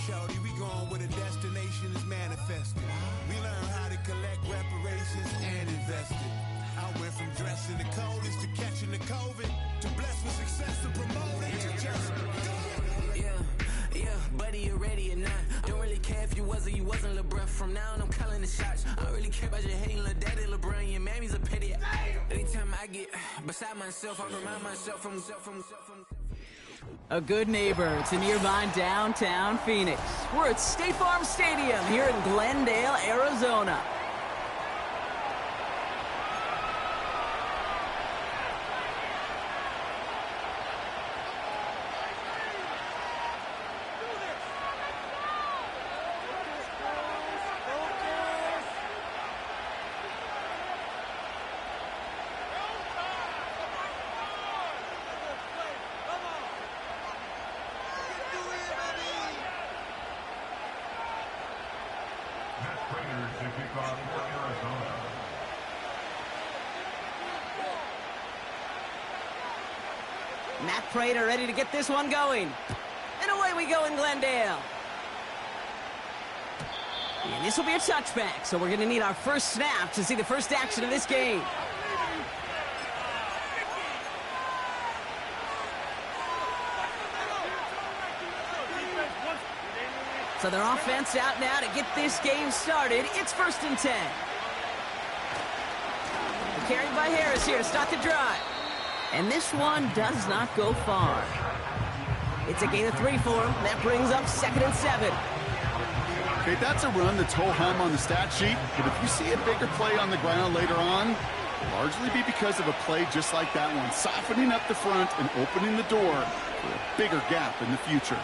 Shorty, we going where the destination is manifested. We learn how to collect reparations and invest it. I went from dressing the coldest to catching the COVID, to blessed with success to promote it, to just do it. Yeah, buddy, you ready or not? Don't really care if you was or you wasn't LeBron. From now on, I'm calling the shots. I don't really care about your hating little daddy LeBron. Your mammy's a pity. Anytime I get beside myself, I remind myself from. A good neighbor to nearby downtown Phoenix. We're at State Farm Stadium here in Glendale, Arizona. Matt Prater ready to get this one going. And away we go in Glendale. And this will be a touchback, so we're going to need our first snap to see the first action of this game. So their offense out now to get this game started. It's 1st and 10. Carried by Harris here to start the drive. And this one does not go far. It's a gain of 3 for him. That brings up 2nd and 7. Okay, that's a run that's ho-hum on the stat sheet. But if you see a bigger play on the ground later on, it'll largely be because of a play just like that one, softening up the front and opening the door for a bigger gap in the future.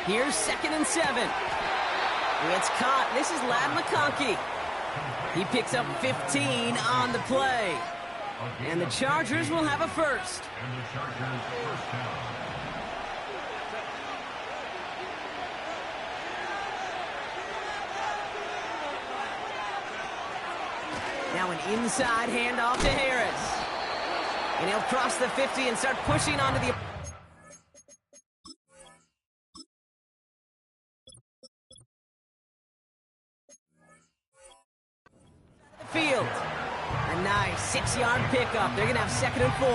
Here's 2nd and 7. It's caught. This is Ladd McConkey. He picks up 15 on the play. And the Chargers will have a first. Now an inside handoff to Harris. And he'll cross the 50 and start pushing onto the field. A nice 6-yard pickup. They're going to have 2nd and 4.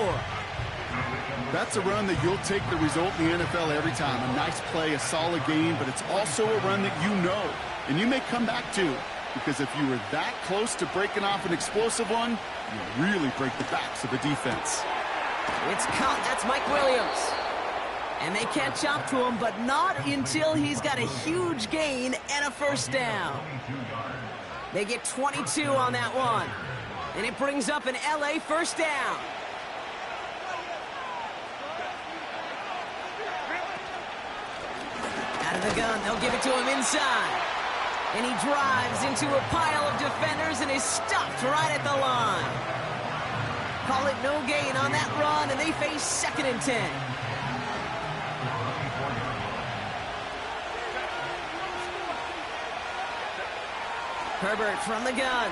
That's a run that you'll take the result in the NFL every time. A nice play, a solid game, but it's also a run that you know and you may come back to, because if you were that close to breaking off an explosive one, you really break the backs of the defense. It's caught. That's Mike Williams. And they catch up to him, but not until he's got a huge gain and a first down. They get 22 on that one. And it brings up an LA first down. Out of the gun, they'll give it to him inside. And he drives into a pile of defenders and is stopped right at the line. Call it no gain on that run, and they face 2nd and 10. Herbert from the gun.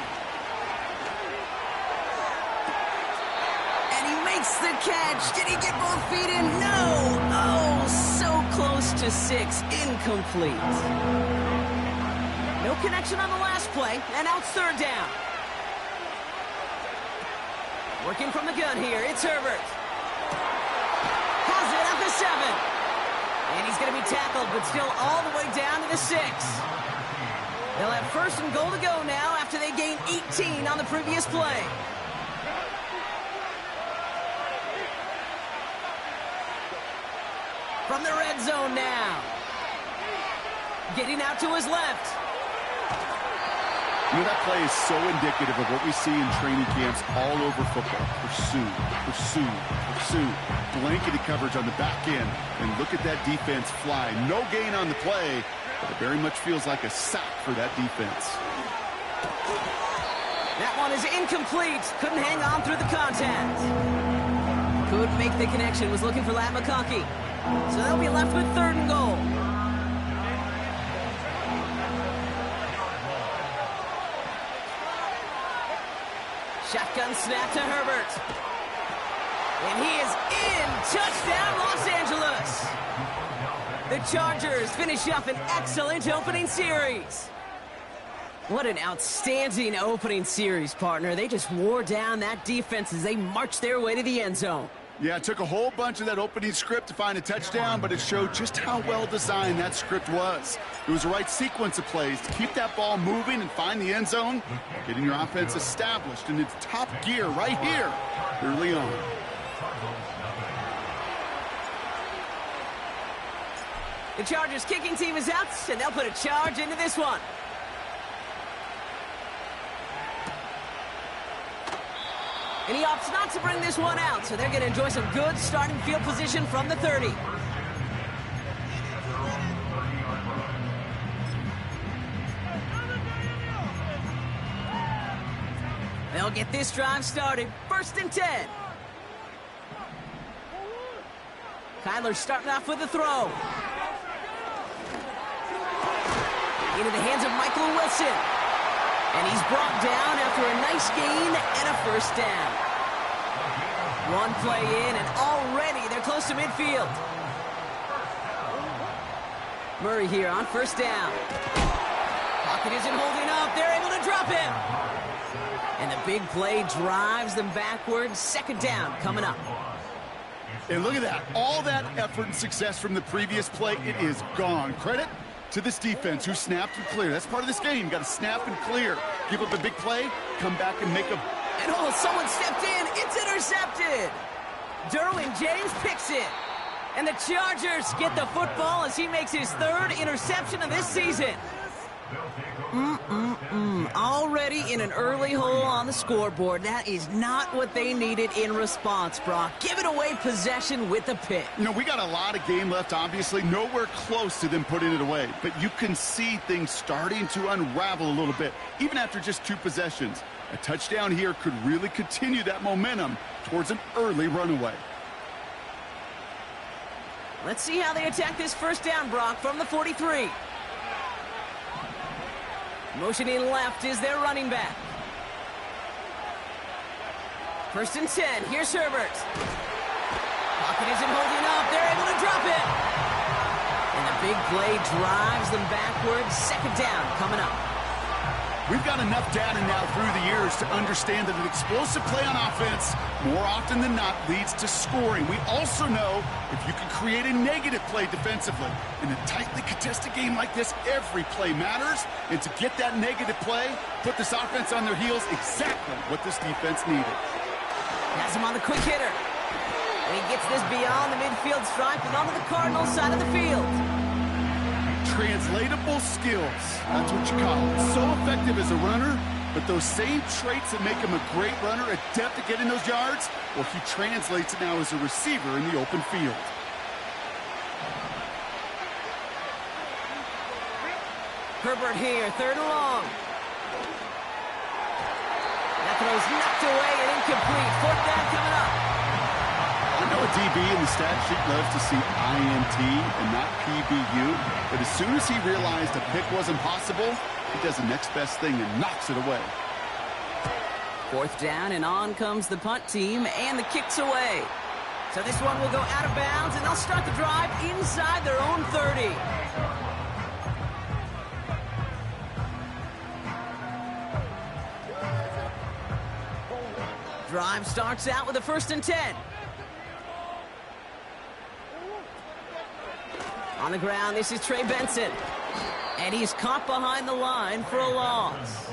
And he makes the catch. Did he get both feet in? No. Oh, so close to 6. Incomplete. No connection on the last play, and out 3rd down. Working from the gun here, it's Herbert. Has it at the 7. And he's going to be tackled, but still all the way down to the 6. They'll have 1st and goal to go now after they gain 18 on the previous play. From the red zone now. Getting out to his left. You know, that play is so indicative of what we see in training camps all over football. Pursue, pursue, pursue. Blanketed coverage on the back end. And look at that defense fly. No gain on the play, but it very much feels like a sack for that defense. That one is incomplete. Couldn't hang on through the contact. Couldn't make the connection. Was looking for Ladd McConkey. So they'll be left with 3rd and goal. Shotgun snap to Herbert. And he is in. Touchdown, Los Angeles. The Chargers finish up an excellent opening series. What an outstanding opening series, partner. They just wore down that defense as they marched their way to the end zone. Yeah, it took a whole bunch of that opening script to find a touchdown, but it showed just how well designed that script was. It was the right sequence of plays to keep that ball moving and find the end zone, getting your offense established in its top gear right here early on. The Chargers kicking team is out, and they'll put a charge into this one. And he opts not to bring this one out, so they're going to enjoy some good starting field position from the 30. They'll get this drive started. 1st and 10. Kyler's starting off with a throw. Into the hands of Michael Wilson. And he's brought down after a nice gain and a 1st down. One play in, and already they're close to midfield. Murray here on 1st down. Pocket isn't holding up. They're able to drop him. And the big play drives them backwards. 2nd down coming up. And look at that. All that effort and success from the previous play, it is gone. Credit to this defense who snapped and cleared. That's part of this game. You got to snap and clear. Give up a big play, come back and make a... And oh, someone stepped in. It's intercepted. Derwin James picks it. And the Chargers get the football as he makes his 3rd interception of this season. Already in an early hole on the scoreboard. That is not what they needed in response, Brock. Give it away possession with a pick. You know, we got a lot of game left, obviously. Nowhere close to them putting it away. But you can see things starting to unravel a little bit, even after just 2 possessions. A touchdown here could really continue that momentum towards an early runaway. Let's see how they attack this 1st down, Brock, from the 43. Motioning left is their running back. 1st and 10. Here's Herbert. Pocket isn't holding up. They're able to drop it. And the big play drives them backwards. 2nd down coming up. We've got enough data now through the years to understand that an explosive play on offense more often than not leads to scoring. We also know if you can create a negative play defensively. In a tightly contested game like this, every play matters. And to get that negative play, put this offense on their heels, exactly what this defense needed. Has him on the quick hitter. And he gets this beyond the midfield stripe and onto the Cardinals side of the field. Translatable skills, that's what you call it. So effective as a runner, but those same traits that make him a great runner, adept at getting those yards, well, he translates it now as a receiver in the open field. Herbert here, 3rd and long. That throw's knocked away and incomplete. 4th down coming up. I know a DB in the stat sheet loves to see INT and not PBU, but as soon as he realized a pick wasn't possible, he does the next best thing and knocks it away. 4th down, and on comes the punt team, and the kick's away. So this one will go out of bounds, and they'll start the drive inside their own 30. Drive starts out with a 1st and 10. On the ground, this is Trey Benson. And he's caught behind the line for a loss.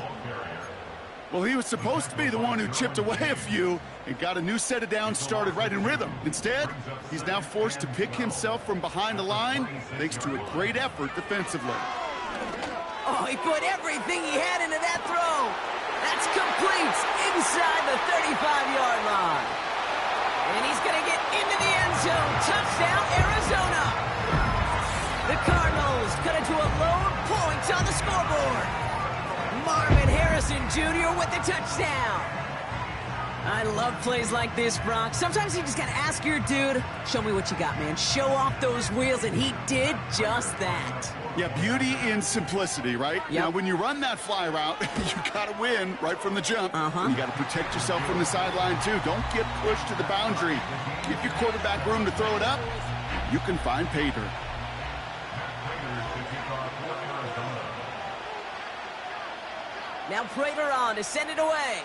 Well, he was supposed to be the one who chipped away a few and got a new set of downs started right in rhythm. Instead, he's now forced to pick himself from behind the line thanks to a great effort defensively. Oh, he put everything he had into that throw. That's complete inside the 35-yard line. And he's going to get into the end zone. Touchdown, Arizona. The Cardinals cut it to a lone point on the scoreboard. Marvin Harrison Jr. with the touchdown. I love plays like this, Brock. Sometimes you just got to ask your dude, show me what you got, man. Show off those wheels, and he did just that. Yeah, beauty in simplicity, right? Yep. Now, when you run that fly route, you got to win right from the jump. You got to protect yourself from the sideline, too. Don't get pushed to the boundary. Give your quarterback room to throw it up. You can find pay dirt. Now Prater on to send it away.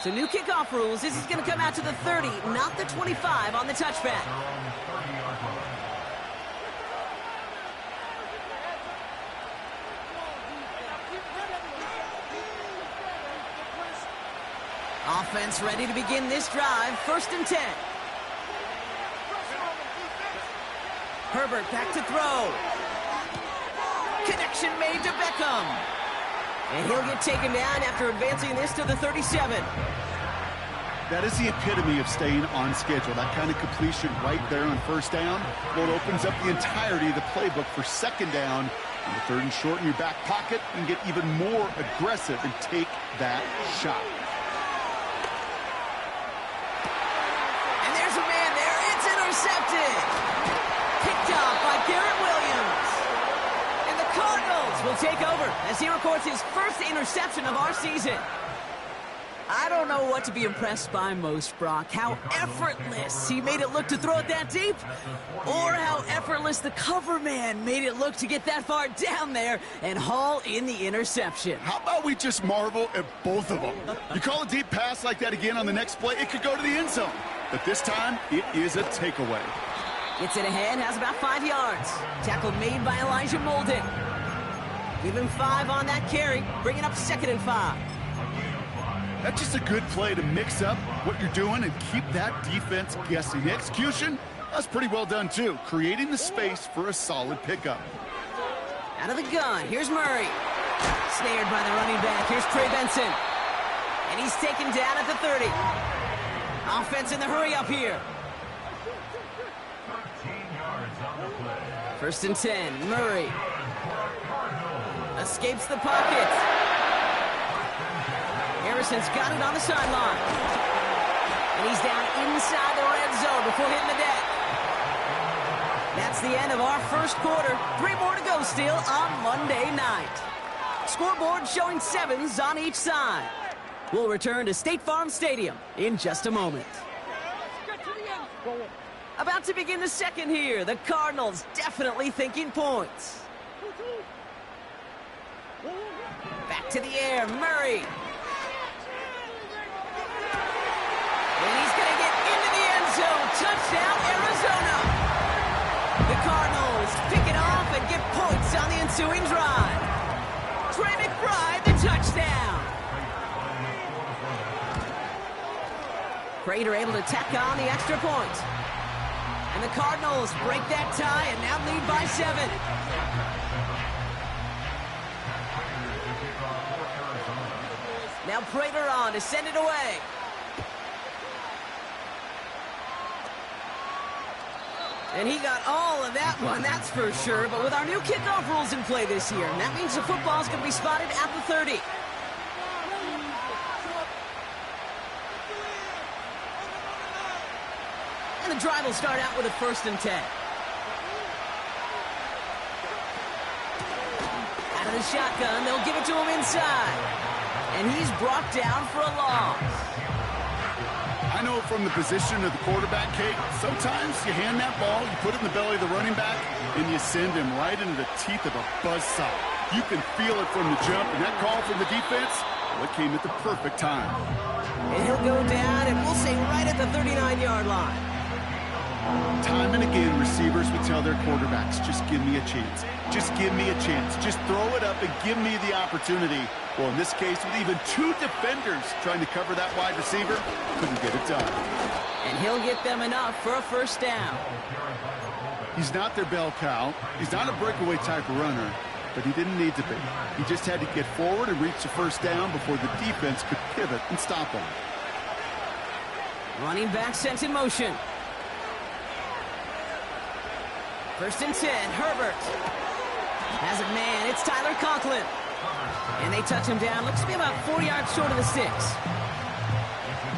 So new kickoff rules. This is going to come out to the 30, not the 25 on the touchback. Offense ready to begin this drive. 1st and 10. Herbert back to throw. Connection made to Beckham. And he'll get taken down after advancing this to the 37. That is the epitome of staying on schedule. That kind of completion right there on 1st down. Well, it opens up the entirety of the playbook for 2nd down. On the 3rd and short in your back pocket, and get even more aggressive and take that shot. And there's a man there. It's intercepted. Picked off by Garrett Williams. And the Cardinals will take over as he records his 1st interception of our season. I don't know what to be impressed by most, Brock. How effortless he made it look to throw it that deep, or how effortless the cover man made it look to get that far down there and haul in the interception. How about we just marvel at both of them? You call a deep pass like that again on the next play, it could go to the end zone. But this time, it is a takeaway. Gets it ahead, has about 5 yards. Tackle made by Elijah Molden. Give him 5 on that carry, bringing up 2nd and 5. That's just a good play to mix up what you're doing and keep that defense guessing. The execution, that's pretty well done too, creating the space for a solid pickup. Out of the gun, here's Murray. Snared by the running back, here's Trey Benson. And he's taken down at the 30. Offense in the hurry up here. 1st and 10, Murray. Escapes the pocket. Harrison's got it on the sideline. And he's down inside the red zone before hitting the deck. That's the end of our 1st quarter. 3 more to go still on Monday night. Scoreboard showing 7s on each side. We'll return to State Farm Stadium in just a moment. About to begin the 2nd here. The Cardinals definitely thinking points. Back to the air, Murray. And he's going to get into the end zone. Touchdown, Arizona. The Cardinals pick it off and get points on the ensuing drive. Trey McBride, the touchdown. Prater able to tack on the extra point. And the Cardinals break that tie and now lead by 7. Now Prater on to send it away. And he got all of that one, that's for sure. But with our new kickoff rules in play this year, that means the football's going to be spotted at the 30. And the drive will start out with a 1st and 10. Out of the shotgun, they'll give it to him inside. And he's brought down for a loss. I know from the position of the quarterback, Kate, sometimes you hand that ball, you put it in the belly of the running back, and you send him right into the teeth of a buzzsaw. You can feel it from the jump, and that call from the defense, well, it came at the perfect time. And he'll go down, and we'll say right at the 39-yard line. Time and again, receivers would tell their quarterbacks, just give me a chance. Just give me a chance. Just throw it up and give me the opportunity. Well, in this case, with even 2 defenders trying to cover that wide receiver, couldn't get it done. And he'll get them enough for a 1st down. He's not their bell cow. He's not a breakaway type of runner, but he didn't need to be. He just had to get forward and reach the 1st down before the defense could pivot and stop him. Running back sent in motion. 1st and 10, Herbert. Has it man, it's Tyler Conklin. And they touch him down, looks to be about 4 yards short of the 6.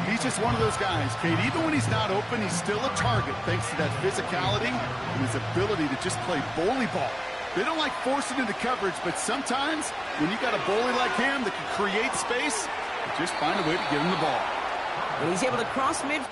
He's just one of those guys, Kate. Even when he's not open, he's still a target thanks to that physicality and his ability to just play bully ball. They don't like forcing into coverage, but sometimes when you got a bully like him that can create space, just find a way to get him the ball. And he's able to cross mid.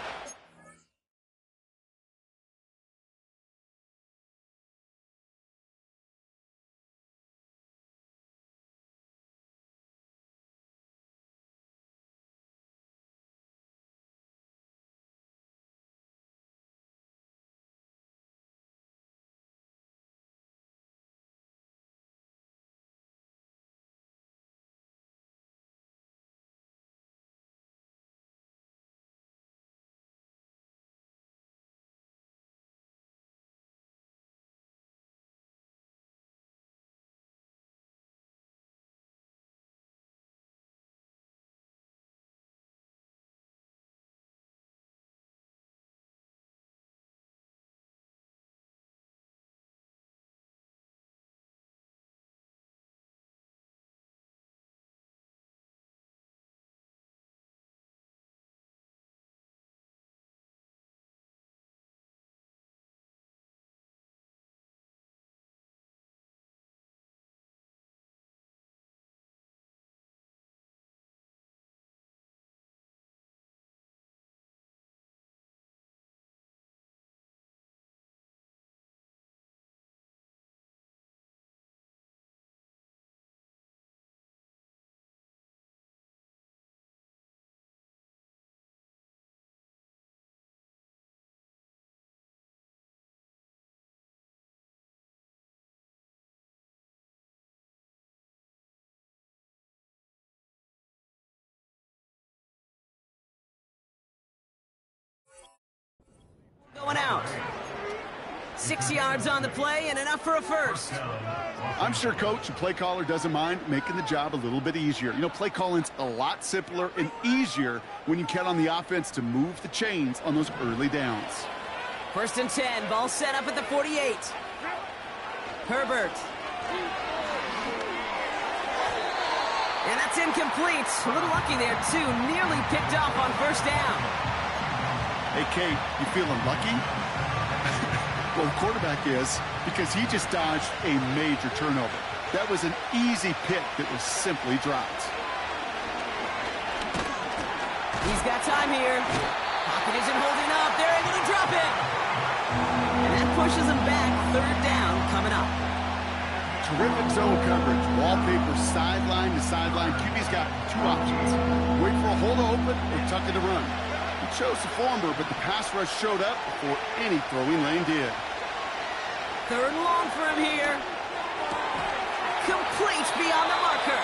Going out. 6 yards on the play and enough for a first. I'm sure coach and play caller doesn't mind making the job a little bit easier. You know, play calling's a lot simpler and easier when you count on the offense to move the chains on those early downs. 1st and 10, ball set up at the 48. Herbert. And that's incomplete. A little lucky there, too. Nearly picked off on 1st down. Hey, Kate, you feeling lucky? Well, the quarterback is, because he just dodged a major turnover. That was an easy pick that was simply dropped. He's got time here. Pocket isn't holding up. They're able to drop it. And that pushes him back. 3rd down coming up. Terrific zone coverage. Wallpaper sideline to sideline. QB's got 2 options. Wait for a hole to open or tuck it to run. He chose the former, but the pass rush showed up before any throwing lane did. 3rd and long for him here. Complete beyond the marker.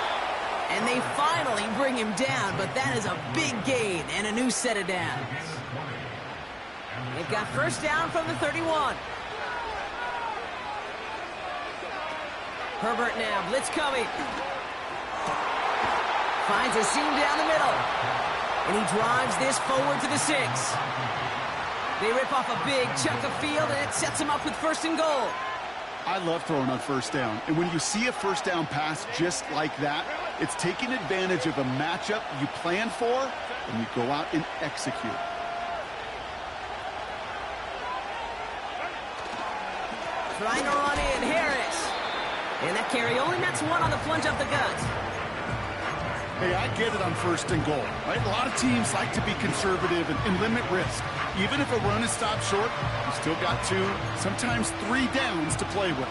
And they finally bring him down, but that is a big gain and a new set of downs. They've got 1st down from the 31. Herbert now, blitz coming. Finds a seam down the middle. And he drives this forward to the 6. They rip off a big chunk of field, and it sets him up with 1st and goal. I love throwing on 1st down. And when you see a 1st down pass just like that, it's taking advantage of a matchup you plan for, and you go out and execute. Trying to run in, Harris. And that carry only nets 1 on the plunge up the gut. Hey, I get it on 1st and goal, right? A lot of teams like to be conservative and limit risk. Even if a run is stopped short, you still got 2, sometimes 3 downs to play with.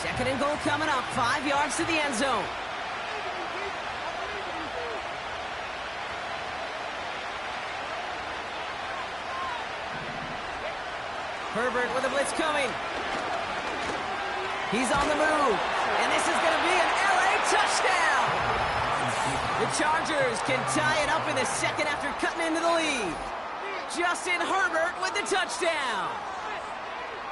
2nd and goal coming up, 5 yards to the end zone. Herbert with a blitz coming. He's on the move, and this is going to be an LA touchdown. The Chargers can tie it up in the 2nd after cutting into the lead. Justin Herbert with the touchdown.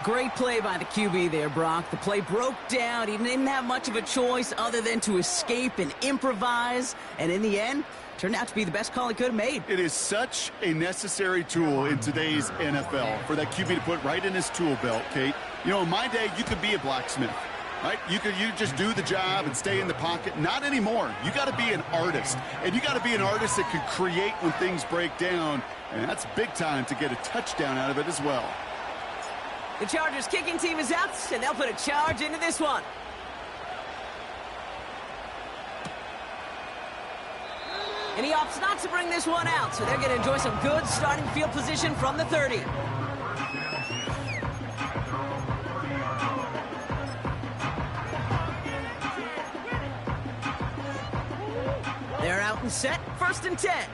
Great play by the QB there, Brock. The play broke down. He didn't have much of a choice other than to escape and improvise. And in the end, turned out to be the best call he could have made. It is such a necessary tool in today's NFL for that QB to put right in his tool belt, Kate. You know, in my day, you could be a blacksmith, right? You just do the job and stay in the pocket. Not anymore. You got to be an artist. And you got to be an artist that can create when things break down. And that's big time to get a touchdown out of it as well. The Chargers kicking team is out, and they'll put a charge into this one. And he opts not to bring this one out, so they're going to enjoy some good starting field position from the 30. They're out and set, 1st and 10.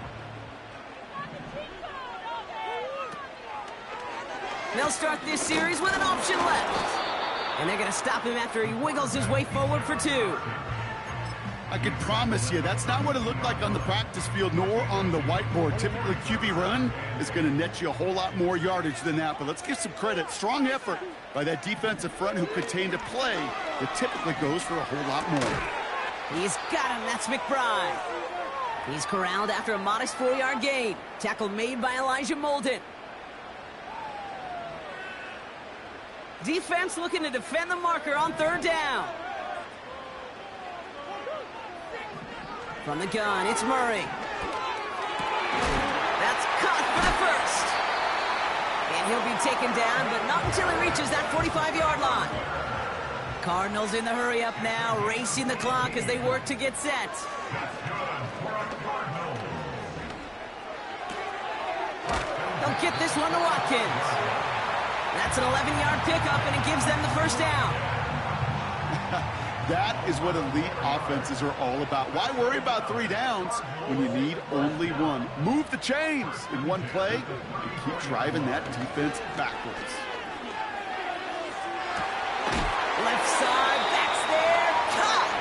They'll start this series with an option left. And they're going to stop him after he wiggles his way forward for 2. I can promise you that's not what it looked like on the practice field nor on the whiteboard. Typically, QB run is going to net you a whole lot more yardage than that. But let's give some credit. Strong effort by that defensive front who contained a play that typically goes for a whole lot more. He's got him. That's McBride. He's corralled after a modest 4-yard gain. Tackle made by Elijah Molden. Defense looking to defend the marker on 3rd down. From the gun, it's Murray. That's caught for the 1st. And he'll be taken down, but not until he reaches that 45-yard line. Cardinals in the hurry up now, racing the clock as they work to get set. They'll get this one to Watkins. That's an 11-yard pickup, and it gives them the 1st down. That is what elite offenses are all about. Why worry about 3 downs when you need only 1? Move the chains in one play and keep driving that defense backwards. Left side, backs there, caught!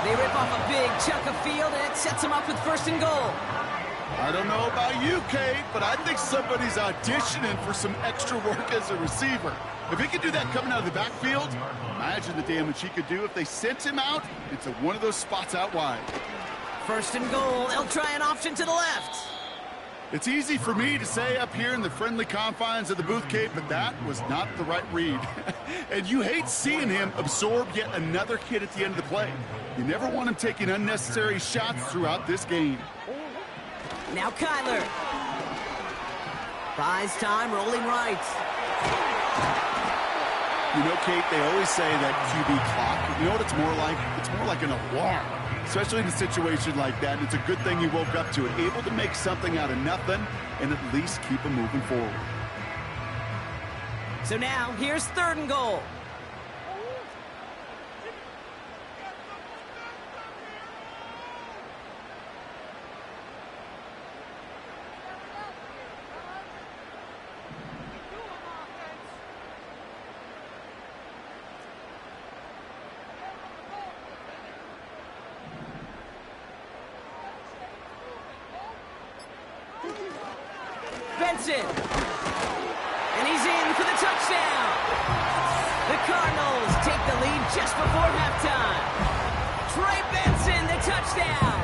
They rip off a big chunk of field, and it sets them up with 1st and goal. I don't know about you, Kate, but I think somebody's auditioning for some extra work as a receiver. If he could do that coming out of the backfield, imagine the damage he could do if they sent him out into one of those spots out wide. First and goal. They'll try an option to the left. It's easy for me to say up here in the friendly confines of the booth, Kate, but that was not the right read. And you hate seeing him absorb yet another hit at the end of the play. You never want him taking unnecessary shots throughout this game. Now Kyler. Buys time, rolling right. You know, Kate, they always say that QB clock. You know what it's more like? It's more like an alarm, especially in a situation like that. And it's a good thing he woke up to it, able to make something out of nothing and at least keep him moving forward. So now, here's third and goal. Benson. And he's in for the touchdown. The Cardinals take the lead just before halftime. Trey Benson, the touchdown.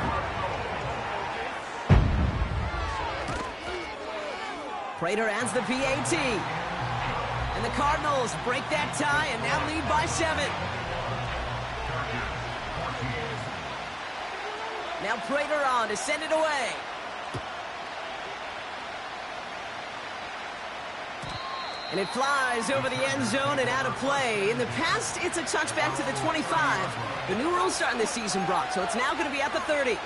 Prater adds the PAT. And the Cardinals break that tie and now lead by 7. Now Prater on to send it away. And it flies over the end zone and out of play. In the past, it's a touchback to the 25. The new rules starting this season brought, so it's now going to be at the 30.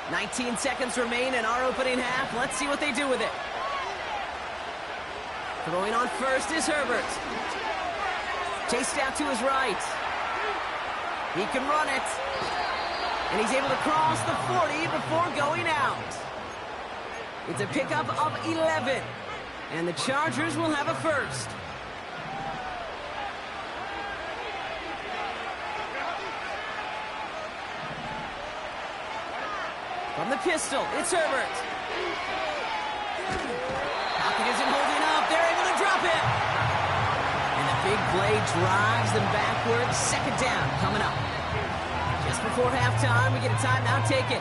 "19 seconds remain in our opening half. Let's see what they do with it. Throwing on first is Herbert. Chased out to his right. He can run it. And he's able to cross the 40 before going out. It's a pickup of 11. And the Chargers will have a first. From the pistol, it's Herbert. Pocket isn't holding up. They're able to drop it. Big play drives them backwards. Second down coming up. Just before halftime, we get a timeout taken.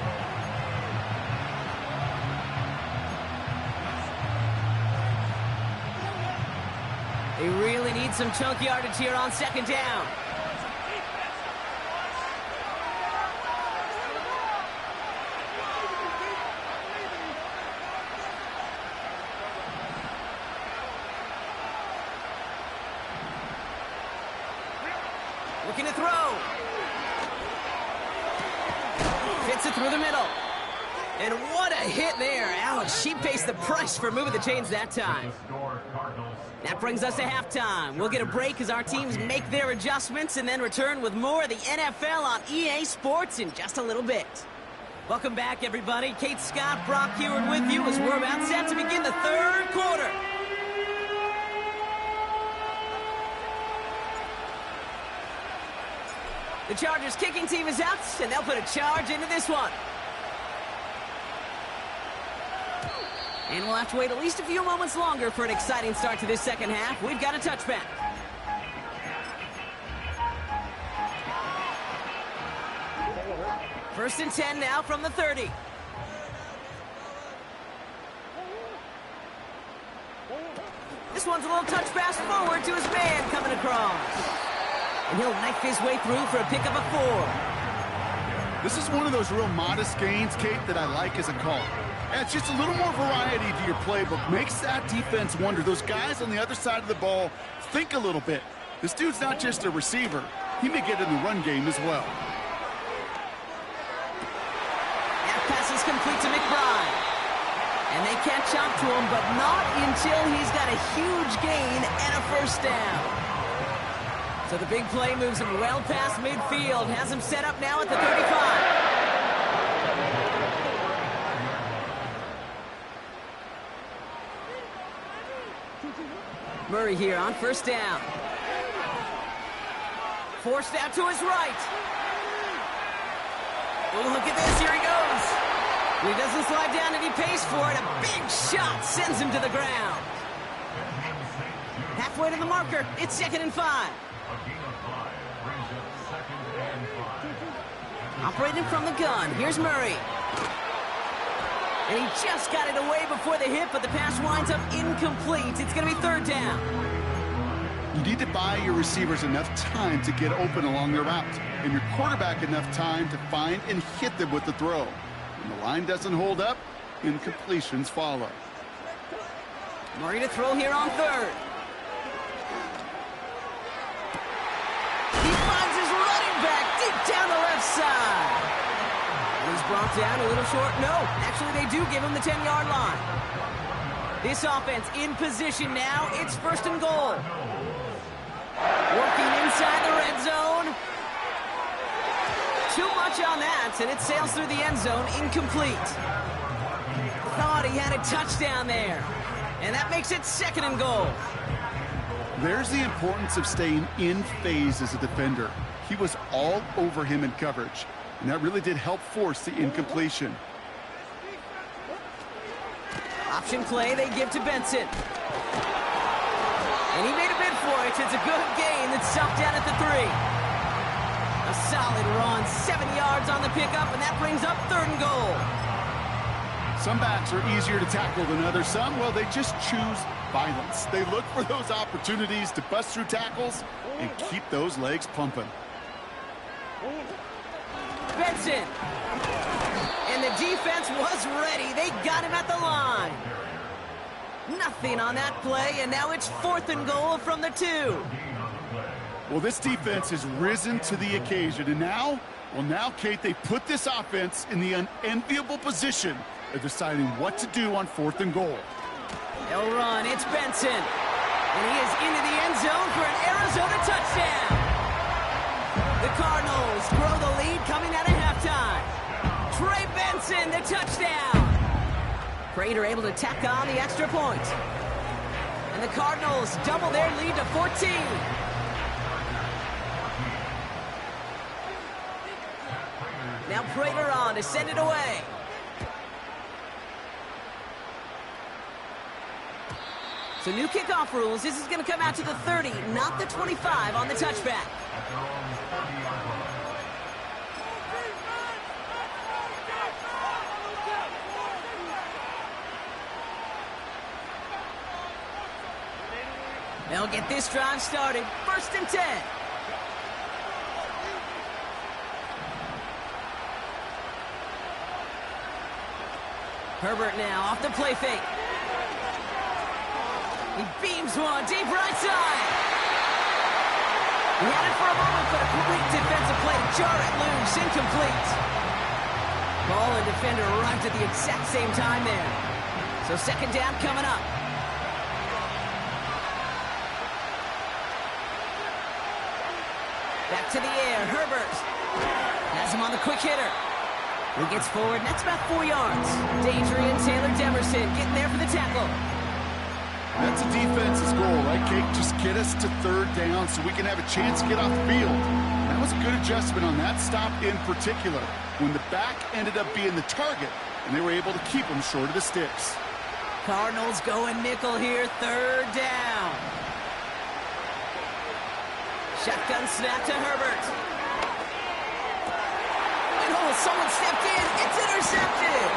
They really need some chunk yardage here on second down. Looking to throw. Fits it through the middle. And what a hit there. Ouch, she pays the price for moving the chains that time. That brings us to halftime. We'll get a break as our teams make their adjustments and then return with more of the NFL on EA Sports in just a little bit. Welcome back, everybody. Kate Scott, Brock Heward with you as we're about set to begin the third quarter. The Chargers kicking team is out, and they'll put a charge into this one. And we'll have to wait at least a few moments longer for an exciting start to this second half. We've got a touchback. First and 10 now from the 30. This one's a little touch pass forward to his man coming across. And he'll knife his way through for a pickup of 4. This is one of those real modest gains, Kate, that I like as a call. And it's just a little more variety to your playbook. Makes that defense wonder. Those guys on the other side of the ball think a little bit. This dude's not just a receiver. He may get in the run game as well. That pass is complete to McBride. And they catch up to him, but not until he's got a huge gain and a first down. So the big play moves him well past midfield. Has him set up now at the 35. Murray here on first down. Forced out to his right. Oh, look at this. Here he goes. He doesn't slide down and he pays for it. A big shot sends him to the ground. Halfway to the marker. It's 2nd and 5. Operating from the gun. Here's Murray. And he just got it away before the hit, but the pass winds up incomplete. It's going to be 3rd down. You need to buy your receivers enough time to get open along their route, and your quarterback enough time to find and hit them with the throw. When the line doesn't hold up, incompletions follow. Murray to throw here on 3rd. He finds his running back deep down the left side. He's brought down a little short. No, actually they do give him the 10-yard line. This offense in position now. It's 1st and goal. Working inside the red zone. Too much on that, and it sails through the end zone, incomplete. Thought he had a touchdown there. And that makes it 2nd and goal. There's the importance of staying in phase as a defender. He was all over him in coverage, and that really did help force the incompletion. Option play they give to Benson. And he made a bid for it. It's a good gain that's stopped down at the 3. A solid run, 7 yards on the pickup, and that brings up 3rd and goal. Some backs are easier to tackle than others. Some, well, they just choose violence. They look for those opportunities to bust through tackles and keep those legs pumping. Benson. And the defense was ready. They got him at the line. Nothing on that play, and now it's 4th and goal from the 2. Well, this defense has risen to the occasion, and now, Kate, they put this offense in the unenviable position of deciding what to do on 4th and goal. They'll run. It's Benson. And he is into the end zone for an Arizona touchdown. The Cardinals grow the lead coming out of halftime. Trey Benson, the touchdown. Prater able to tack on the extra point. And the Cardinals double their lead to 14. Now Prater on to send it away. So new kickoff rules. This is going to come out to the 30, not the 25 on the touchback. They'll get this drive started. 1st and 10. Herbert now off the play fake. He beams one deep right side. He had it for a moment, but a great defensive play to jar it loose, incomplete. Ball and defender arrived at the exact same time there. So 2nd down coming up. Back to the air, Herbert. Has him on the quick hitter. He gets forward, and that's about 4 yards. Adrian Taylor-Demerson getting there for the tackle. That's a defense's goal, right, Kate? Just get us to 3rd down so we can have a chance to get off the field. That was a good adjustment on that stop in particular, when the back ended up being the target, and they were able to keep him short of the sticks. Cardinals going nickel here, 3rd down. Shotgun snap to Herbert. And someone stepped in. It's intercepted.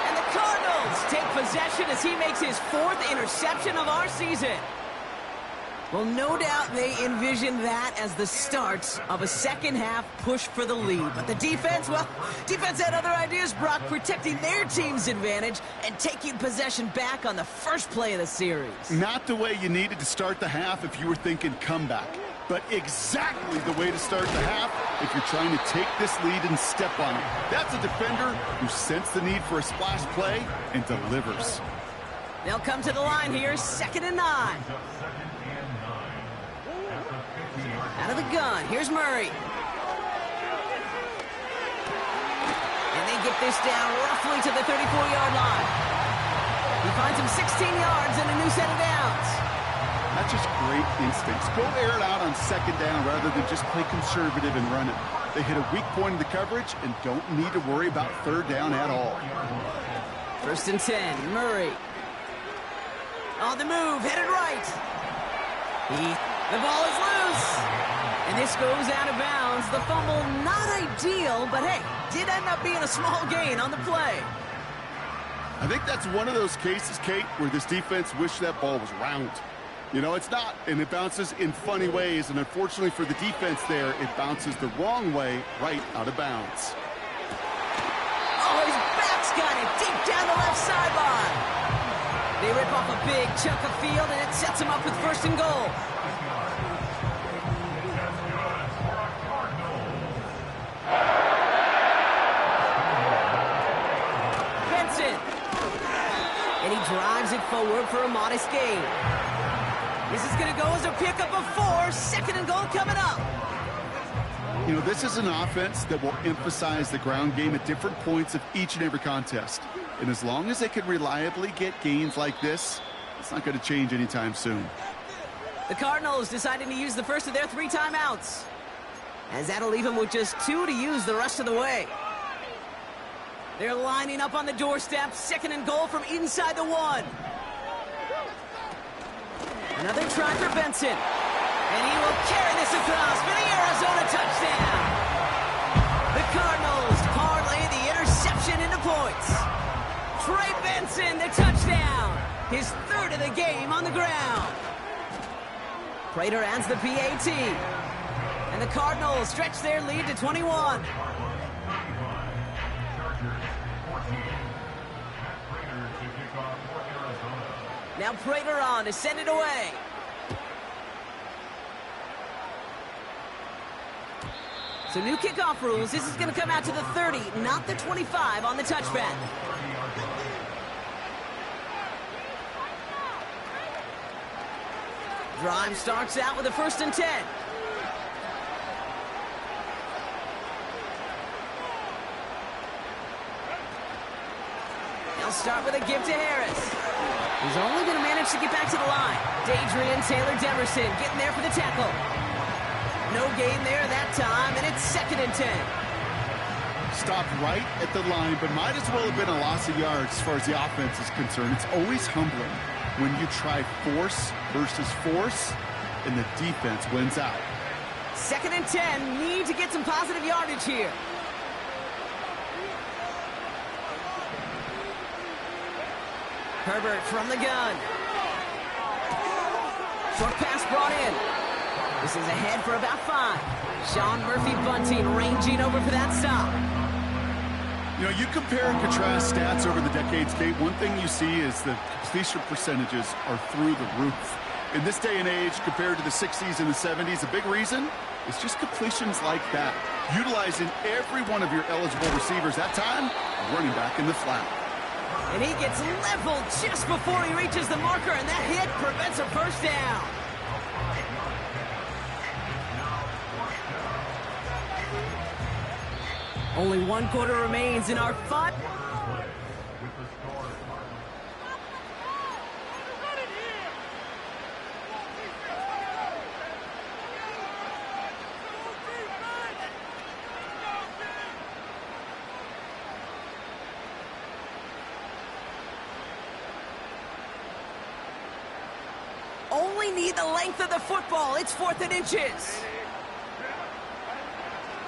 And the Cardinals take possession as he makes his 4th interception of our season. Well, no doubt they envision that as the start of a second-half push for the lead. But the defense, well, defense had other ideas, Brock, protecting their team's advantage and taking possession back on the first play of the series. Not the way you needed to start the half if you were thinking comeback, but exactly the way to start the half if you're trying to take this lead and step on it. That's a defender who sensed the need for a splash play and delivers. They'll come to the line here, 2nd and 9. Out of the gun, here's Murray. And they get this down roughly to the 34-yard line. He finds him 16 yards and a new set of downs. just great instincts. Go air it out on second down rather than just play conservative and run it. They hit a weak point in the coverage and don't need to worry about third down at all. 1st and 10, Murray. On the move, headed right. The ball is loose. And this goes out of bounds. The fumble, not ideal, but hey, did end up being a small gain on the play. I think that's one of those cases, Kate, where this defense wished that ball was round. You know, it's not, and it bounces in funny ways, and unfortunately for the defense there, it bounces the wrong way right out of bounds. Oh, his back's got it deep down the left sideline. They rip off a big chunk of field, and it sets him up with 1st and goal. And he drives it forward for a modest gain. This is going to go as a pickup of 4. 2nd and goal coming up. You know, this is an offense that will emphasize the ground game at different points of each and every contest. And as long as they can reliably get gains like this, it's not going to change anytime soon. The Cardinals deciding to use the first of their 3 timeouts, as that'll leave them with just 2 to use the rest of the way. They're lining up on the doorstep. 2nd and goal from inside the 1. Another try for Benson. And he will carry this across for the Arizona touchdown. The Cardinals parlay the interception into points. Trey Benson, the touchdown. His 3rd of the game on the ground. Prater adds the PAT. And the Cardinals stretch their lead to 21. Now Prater on to send it away. So new kickoff rules. This is going to come out to the 30, not the 25 on the touchback. Drive starts out with a 1st and 10. They'll start with a give to Harris. He's only going to manage to get back to the line. Dadrian Taylor-Deverson getting there for the tackle. No gain there that time, and it's 2nd and 10. Stopped right at the line, but might as well have been a loss of yards as far as the offense is concerned. It's always humbling when you try force versus force, and the defense wins out. 2nd and 10, need to get some positive yardage here. Herbert from the gun. Short pass brought in. This is ahead for about 5. Sean Murphy-Bunting ranging over for that stop. You know, you compare and contrast stats over the decades, Kate. One thing you see is the completion percentages are through the roof. In this day and age, compared to the 60s and the 70s, a big reason is just completions like that. Utilizing every one of your eligible receivers. That time, running back in the flat. And he gets leveled just before he reaches the marker, and that hit prevents a 1st down. Only 1 quarter remains in our fun. Only need the length of the football. It's 4th and inches.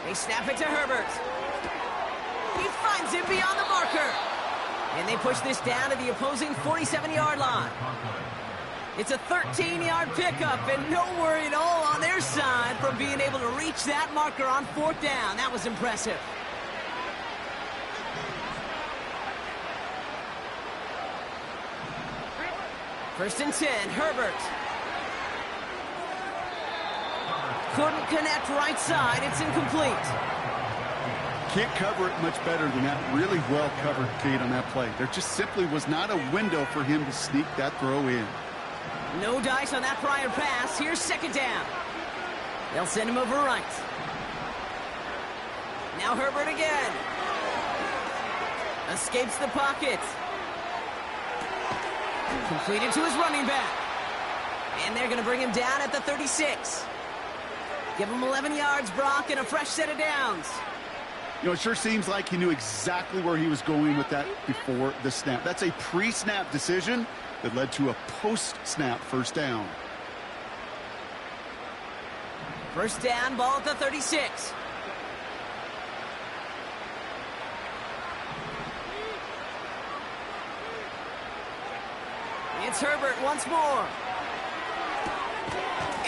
They snap it to Herbert. He finds it beyond the marker. And they push this down to the opposing 47-yard line. It's a 13-yard pickup, and no worry at all on their side from being able to reach that marker on 4th down. That was impressive. First and 10, Herbert. Couldn't connect right side. It's incomplete. Can't cover it much better than that. Really well covered, Kate, on that play. There just simply was not a window for him to sneak that throw in. No dice on that prior pass. Here's 2nd down. They'll send him over right. Now Herbert again. Escapes the pocket. Completed to his running back. And they're going to bring him down at the 36. Give him 11 yards, Brock, and a fresh set of downs. You know, it sure seems like he knew exactly where he was going with that before the snap. That's a pre-snap decision that led to a post-snap first down. First down, ball at the 36. It's Herbert once more.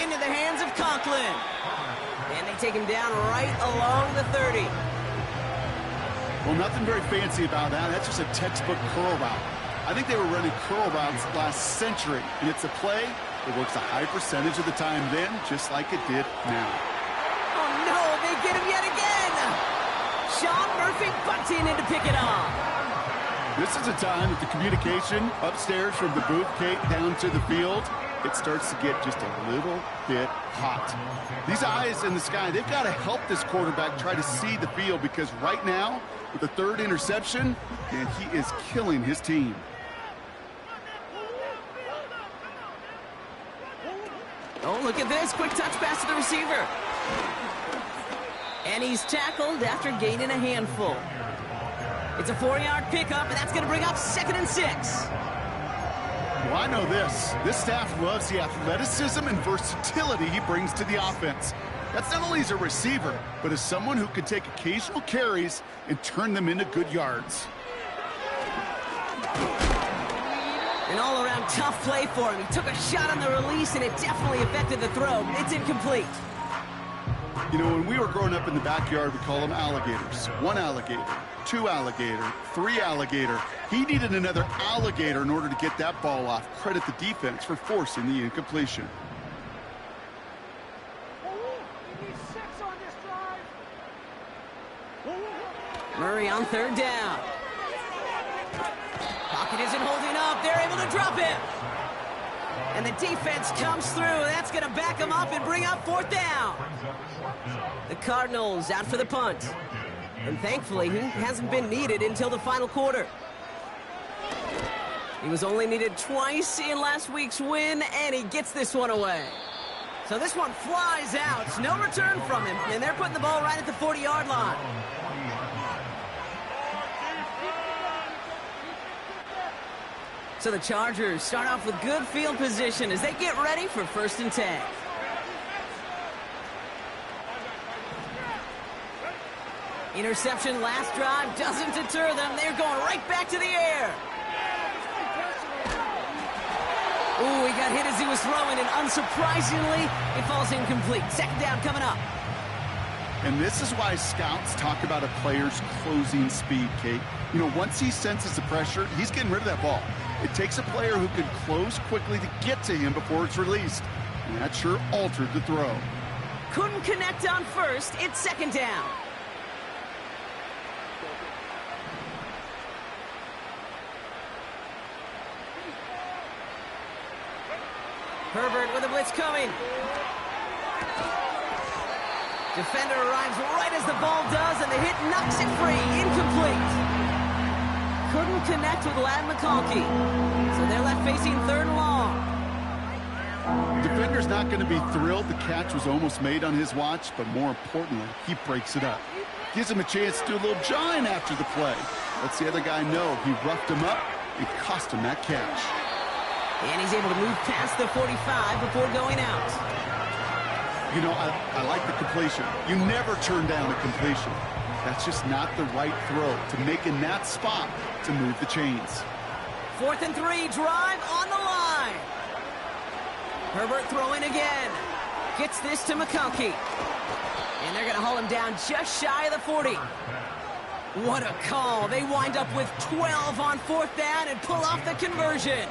Into the hands of Conklin. And they take him down right along the 30. Well, nothing very fancy about that. That's just a textbook curl route. I think they were running curl routes last century, and it's a play that works a high percentage of the time then, just like it did now. Oh, no, they get him yet again. Sean Murphy bunting in to pick it off. This is a time that the communication upstairs from the booth, Kate, down to the field, it starts to get just a little bit hot. These eyes in the sky, they've got to help this quarterback try to see the field, because right now, with the third interception, man, he is killing his team. Oh, look at this. Quick touch pass to the receiver. And he's tackled after gaining a handful. It's a 4-yard pickup, and that's going to bring up 2nd and 6. Well, I know this. This staff loves the athleticism and versatility he brings to the offense. That's not only as a receiver, but as someone who can take occasional carries and turn them into good yards. An all-around tough play for him. He took a shot on the release, and it definitely affected the throw. It's incomplete. You know, when we were growing up in the backyard, we call them alligators. 1 alligator, 2 alligator, 3 alligator. He needed another alligator in order to get that ball off. Credit the defense for forcing the incompletion. Murray on 3rd down. Pocket isn't holding up. They're able to drop him. And the defense comes through. That's going to back him up and bring up 4th down. The Cardinals out for the punt. And thankfully, he hasn't been needed until the final quarter. He was only needed twice in last week's win, and he gets this one away. So this one flies out. No return from him, and they're putting the ball right at the 40-yard line. So the Chargers start off with good field position as they get ready for 1st and 10. Interception last drive doesn't deter them. They're going right back to the air. Ooh, he got hit as he was throwing, and unsurprisingly, it falls incomplete. 2nd down coming up. And this is why scouts talk about a player's closing speed, Kate. You know, once he senses the pressure, he's getting rid of that ball. It takes a player who can close quickly to get to him before it's released. And that sure altered the throw. Couldn't connect on 1st. It's 2nd down. Herbert with a blitz coming. Defender arrives right as the ball does, and the hit knocks it free. Incomplete. Couldn't connect with Ladd McConkey. So they're left facing 3rd and long. Defender's not going to be thrilled the catch was almost made on his watch, but more importantly, he breaks it up. Gives him a chance to do a little jawing after the play. Lets the other guy know he roughed him up and cost him that catch. And he's able to move past the 45 before going out. You know, I like the completion. You never turn down a completion. That's just not the right throw to make in that spot to move the chains. 4th and 3, drive on the line. Herbert throwing again. Gets this to McConkey. And they're going to haul him down just shy of the 40. What a call. They wind up with 12 on 4th down and pull off the conversion.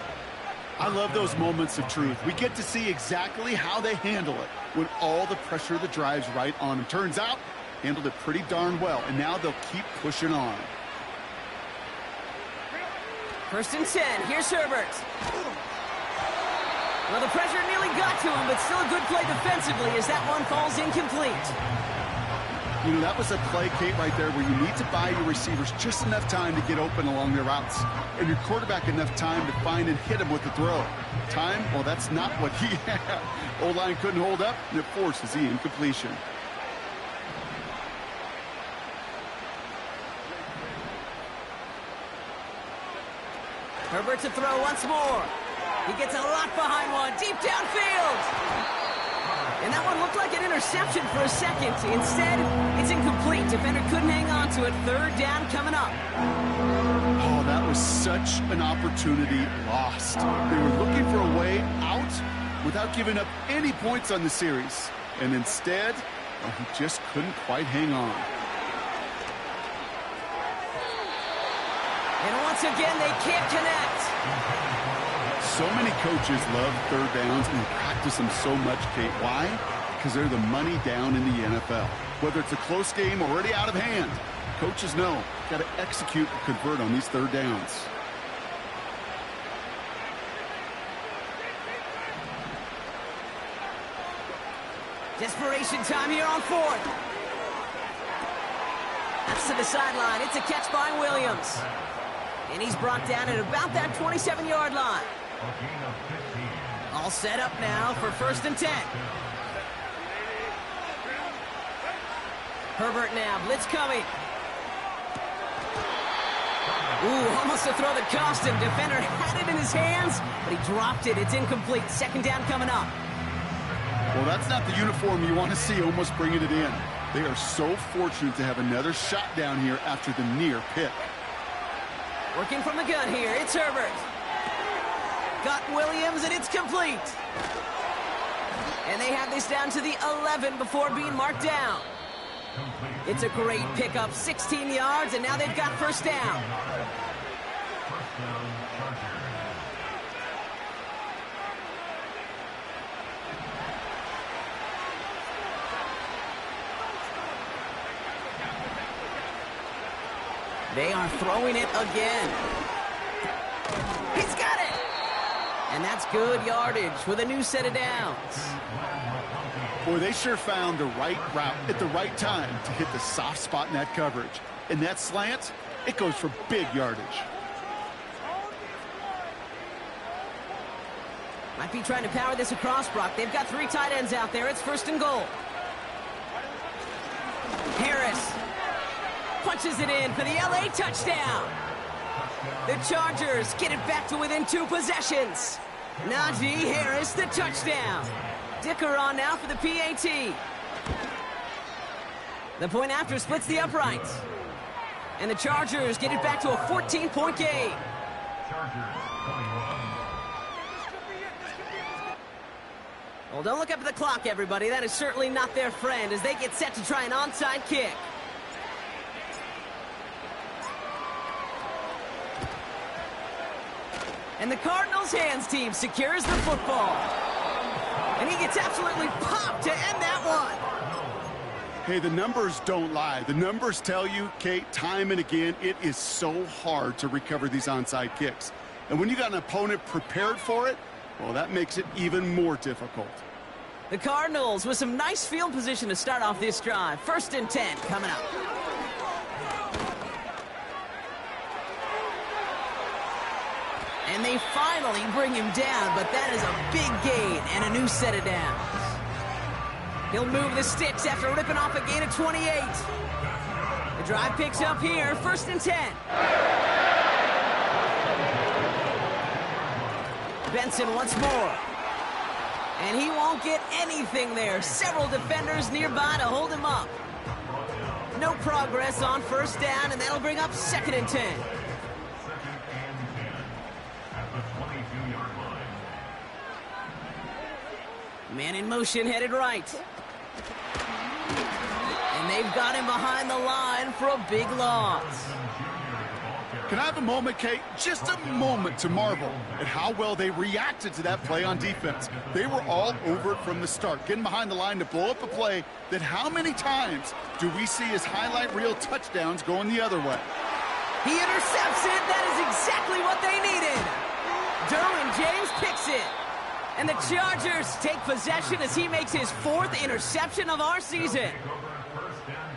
I love those moments of truth. We get to see exactly how they handle it when all the pressure that drives right on them. Turns out, handled it pretty darn well, and now they'll keep pushing on. 1st and 10. Here's Herbert. Well, the pressure nearly got to him, but still a good play defensively as that one falls incomplete. You know, that was a play, Kate, right there where you need to buy your receivers just enough time to get open along their routes, and your quarterback enough time to find and hit him with the throw. Time, well, that's not what he had. O-line couldn't hold up, and it forces the incompletion. Herbert to throw once more. He gets a lot behind one, deep downfield. And that one looked like an interception for a second. Instead, it's incomplete. Defender couldn't hang on to it. Third down coming up. Oh, that was such an opportunity lost. They were looking for a way out without giving up any points on the series. And instead, well, he just couldn't quite hang on. And once again, they can't connect. So many coaches love third downs and practice them so much, Kate. Why? Because they're the money down in the NFL. Whether it's a close game or already out of hand, coaches know got to execute and convert on these third downs. Desperation time here on fourth. That's to the sideline. It's a catch by Williams. And he's brought down at about that 27-yard line. All set up now for 1st and 10. Herbert now, blitz coming. Ooh, almost a throw that cost him. Defender had it in his hands, but he dropped it. It's incomplete. 2nd down coming up. Well, that's not the uniform you want to see almost bringing it in. They are so fortunate to have another shot down here after the near pick. Working from the gun here, it's Herbert. Got Williams, and it's complete. And they have this down to the 11 before being marked down. It's a great pickup, 16 yards, and now they've got 1st down. They are throwing it again. He's got it! And that's good yardage with a new set of downs. Boy, they sure found the right route at the right time to hit the soft spot in that coverage. And that slant, it goes for big yardage. Might be trying to power this across, Brock. They've got 3 tight ends out there. It's 1st and goal. Harris punches it in for the LA touchdown. The Chargers get it back to within 2 possessions. Najee Harris, the touchdown. Dicker on now for the PAT. The point after splits the uprights. And the Chargers get it back to a 14-point game. Well, don't look up at the clock, everybody. That is certainly not their friend as they get set to try an onside kick. And the Cardinals' hands team secures the football. And he gets absolutely popped to end that one. Hey, the numbers don't lie. The numbers tell you, Kate, time and again, it is so hard to recover these onside kicks. And when you got an opponent prepared for it, well, that makes it even more difficult. The Cardinals with some nice field position to start off this drive. 1st and 10 coming up. And they finally bring him down, but that is a big gain and a new set of downs. He'll move the sticks after ripping off a gain of 28. The drive picks up here, 1st and 10. Benson once more. And he won't get anything there. Several defenders nearby to hold him up. No progress on 1st down, and that'll bring up 2nd and 10. Man in motion, headed right. And they've got him behind the line for a big loss. Can I have a moment, Kate? Just a moment to marvel at how well they reacted to that play on defense. They were all over it from the start, getting behind the line to blow up a play that how many times do we see as highlight reel touchdowns going the other way? He intercepts it. That is exactly what they needed. Derwin James picks it. And the Chargers take possession as he makes his 4th interception of our season.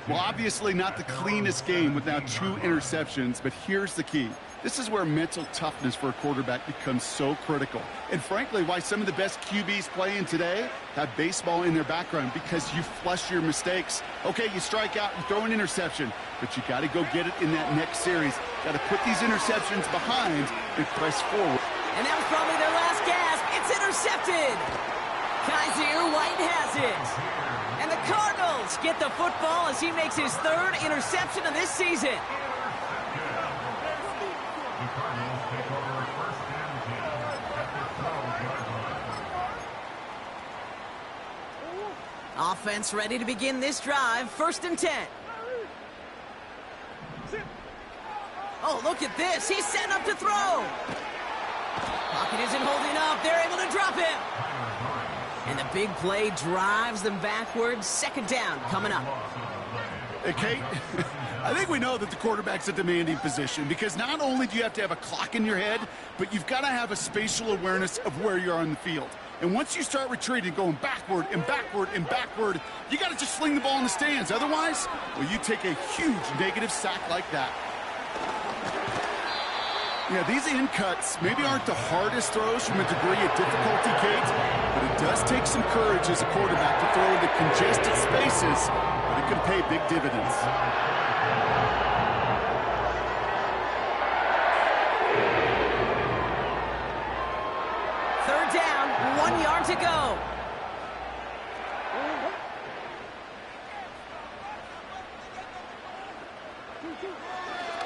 Well, obviously not the cleanest game with now 2 interceptions, but here's the key. This is where mental toughness for a quarterback becomes so critical. And frankly, why some of the best QBs playing today have baseball in their background, because you flush your mistakes. Okay, you strike out and throw an interception, but you got to go get it in that next series. Got to put these interceptions behind and press forward. And that was probably their last gasp. It's intercepted. Kaiser White has it. And the Cardinals get the football as he makes his 3rd interception of this season. Offense ready to begin this drive. 1st and 10. Oh, look at this. He's set up to throw. Pocket isn't holding up. They're able to drop him. And the big play drives them backwards. 2nd down coming up. Hey, Kate, I think we know that the quarterback's a demanding position, because not only do you have to have a clock in your head, but you've got to have a spatial awareness of where you are on the field. And once you start retreating, going backward and backward and backward, you got to just sling the ball in the stands. Otherwise, well, you take a huge negative sack like that. Yeah, these in cuts maybe aren't the hardest throws from a degree of difficulty, Kate, but it does take some courage as a quarterback to throw into congested spaces, but it can pay big dividends. Third down, 1 yard to go.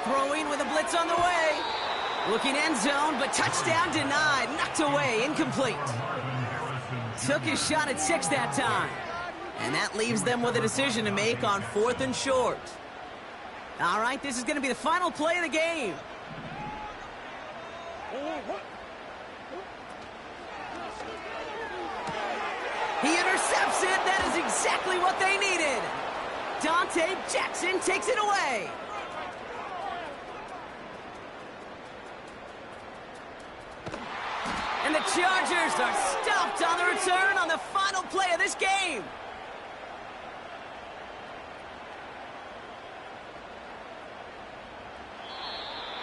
Throwing with a blitz on the way. Looking end zone, but touchdown denied. Knocked away, incomplete. Took his shot at 6 that time. And that leaves them with a decision to make on 4th and short. All right, this is going to be the final play of the game. He intercepts it. That is exactly what they needed. Dante Jackson takes it away. And the Chargers are stopped on the return on the final play of this game.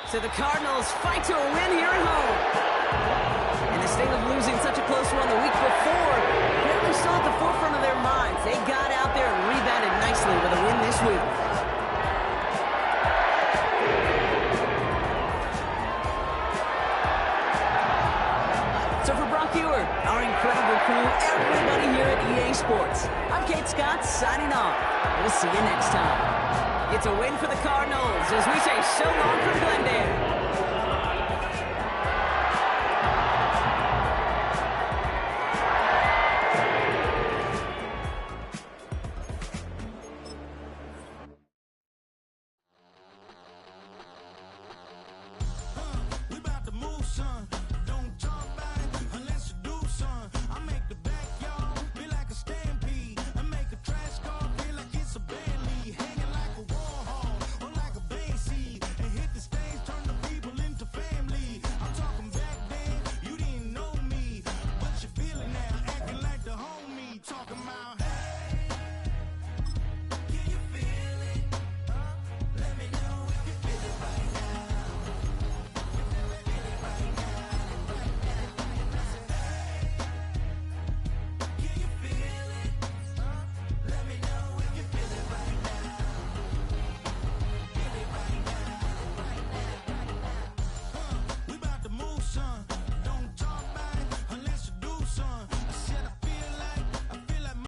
So the Cardinals fight to a win here at home. And the sting of losing such a close one the week before apparently still at the forefront of their minds. They got out there and rebounded nicely with a win this week. So for Brock Ewert, our incredible crew, everybody here at EA Sports, I'm Kate Scott signing off. We'll see you next time. It's a win for the Cardinals as we say so long from Glendale.